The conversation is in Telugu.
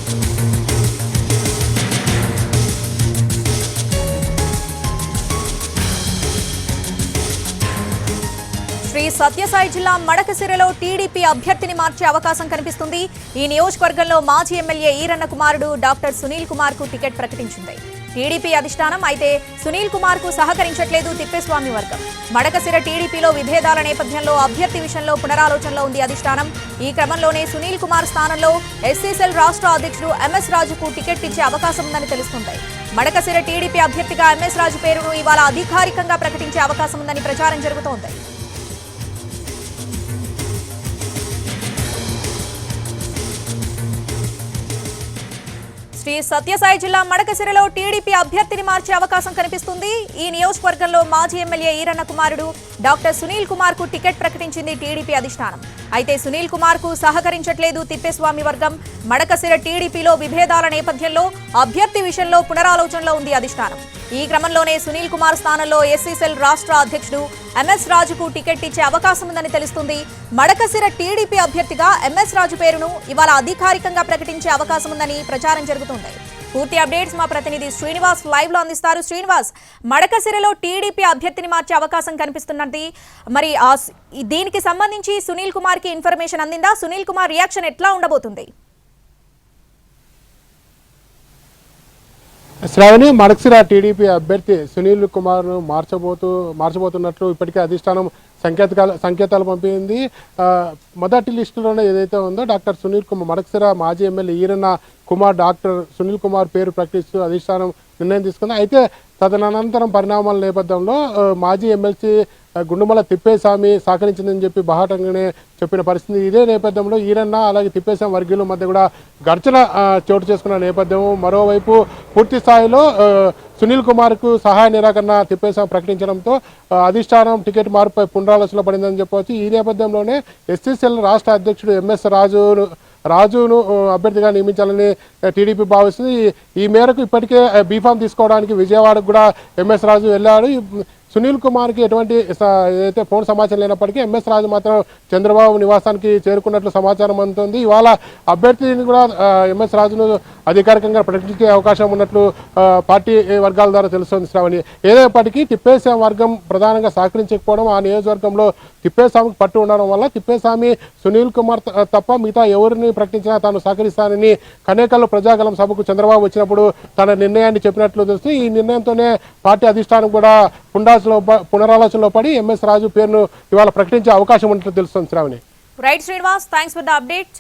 శ్రీ సత్యసాయి జిల్లా మడకసిరలో టీడీపీ అభ్యర్థిని మార్చే అవకాశం కనిపిస్తుంది. ఈ నియోజకవర్గంలో మాజీ ఎమ్మెల్యే ఈరన్న కుమారుడు డాక్టర్ సునీల్ కుమార్ కు టికెట్ ప్రకటించింది టీడీపీ అధిష్టానం. అయితే సునీల్ కుమార్ కు సహకరించట్లేదు తిప్పేస్వామి వర్గం. మడకసిర టీడీపీలో విభేదాల నేపథ్యంలో అభ్యర్థి విషయంలో పునరాలోచనలో ఉంది అధిష్టానం. ఈ క్రమంలోనే సునీల్ కుమార్ స్థానంలో ఎస్సీసెల్ రాష్ట్ర అధ్యక్షుడు ఎంఎస్ రాజుకు టికెట్ ఇచ్చే అవకాశం ఉందని తెలుస్తుంది. మడకసిర టీడీపీ అభ్యర్థిగా ఎంఎస్ రాజు పేరును ఇవాళ అధికారికంగా ప్రకటించే అవకాశం ఉందని ప్రచారం జరుగుతోంది. శ్రీ సత్యసాయి జిల్లా మడకసిరలో టీడీపీ అభ్యర్థిని మార్చే అవకాశం కనిపిస్తుంది. ఈ నియోజకవర్గంలో మాజీ ఎమ్మెల్యే ఈరన్న కుమారుడు డాక్టర్ సునీల్ కుమార్ కు టికెట్ ప్రకటించింది టీడీపీ అధిష్టానం. అయితే సునీల్ కుమార్ కు సహకరించట్లేదు తిప్పేస్వామి వర్గం. మడకసిర టీడీపీలో విభేదాల నేపథ్యంలో అభ్యర్థి విషయంలో పునరాలోచనలో ఉంది అధిష్టానం. ఈ క్రమంలోనే సునీల్ కుమార్ స్థానంలో ఎస్సీసెల్ రాష్ట్ర అధ్యక్షుడు ఎంఎస్ రాజుకు టికెట్ ఇచ్చే అవకాశం ఉందని తెలుస్తుంది. మడకసిర టీడీపీ అభ్యర్థిగా ఎంఎస్ రాజు పేరును ఇవాళ అధికారికంగా ప్రకటించే అవకాశం ఉందని ప్రచారం జరుగుతుంది. పూర్తి అప్డేట్స్ మా ప్రతినిధి శ్రీనివాస్ లైవ్ లో అందిస్తారు. శ్రీనివాస్, మడకసిరలో టీడీపీ అభ్యర్థిని మార్చే అవకాశం కనిపిస్తున్నది. మరి దీనికి సంబంధించి సునీల్ కుమార్ కి ఇన్ఫర్మేషన్ అందిందా? సునీల్ కుమార్ రియాక్షన్ ఎట్లా ఉండబోతుంది? శ్రావణి, మడకసిర టీడీపీ అభ్యర్థి సునీల్ కుమార్ మార్చబోతున్నట్లు ఇప్పటికే అధిష్టానం సంకేతాలు పంపింది. మొదటి లిస్టులోనే ఏదైతే ఉందో డాక్టర్ సునీల్ కుమార్, మడకసిర మాజీ ఎమ్మెల్యే ఈరన్న కుమార్ డాక్టర్ సునీల్ కుమార్ పేరు ప్రకటిస్తూ అధిష్టానం నిర్ణయం తీసుకుంది. అయితే తదనంతరం పరిణామాల నేపథ్యంలో మాజీ ఎమ్మెల్సీ గుండుమల తిప్పేస్వామి సహకరించిందని చెప్పి బాహాటంగానే చెప్పిన పరిస్థితి. ఇదే నేపథ్యంలో ఈరన్న అలాగే తిప్పేస్వామి వర్గీయుల మధ్య కూడా ఘర్షణ చోటు చేసుకున్న నేపథ్యం. మరోవైపు పూర్తి స్థాయిలో సునీల్ కుమార్కు సహాయ నిరాకరణ తిప్పేస్వామి ప్రకటించడంతో అధిష్టానం టికెట్ మార్పుపై పునరాలోచన పడిందని చెప్పవచ్చు. ఈ నేపథ్యంలోనే ఎస్సీసీఎల్ రాష్ట్ర అధ్యక్షుడు ఎంఎస్ రాజును అభ్యర్థిగా నియమించాలని టీడీపీ భావిస్తుంది. ఈ మేరకు ఇప్పటికే బీఫామ్ తీసుకోవడానికి విజయవాడకు కూడా ఎంఎస్ రాజు వెళ్ళాడు. సునీల్ కుమార్కి ఎటువంటి ఏదైతే ఫోన్ సమాచారం లేనప్పటికీ ఎంఎస్ రాజు మాత్రం చంద్రబాబు నివాసానికి చేరుకున్నట్లు సమాచారం అందుతుంది. ఇవాళ అభ్యర్థిని కూడా ఎంఎస్ రాజును అధికారికంగా ప్రకటించే అవకాశం ఉన్నట్లు పార్టీ వర్గాల ద్వారా తెలుస్తోంది. శ్రావణి, ఏదైనప్పటికీ తిప్పేస్వామి వర్గం ప్రధానంగా సహకరించకపోవడం, ఆ నియోజకవర్గంలో తిప్పేస్వామికి పట్టు ఉండడం వల్ల తిప్పేస్వామి సునీల్ కుమార్ తప్ప మిగతా ఎవరిని ప్రకటించినా తాను సహకరిస్తానని కనేకల్లో ప్రజాగలం సభకు చంద్రబాబు వచ్చినప్పుడు తన నిర్ణయాన్ని చెప్పినట్లు తెలుస్తుంది. ఈ నిర్ణయంతోనే పార్టీ అధిష్టానం కూడా పునరాలోచనలో పడి ఎంఎస్ రాజు పేరును ఇవాళ ప్రకటించే అవకాశం ఉన్నట్లు తెలుస్తుంది. Shravani. Right Srinivas, thanks for the update.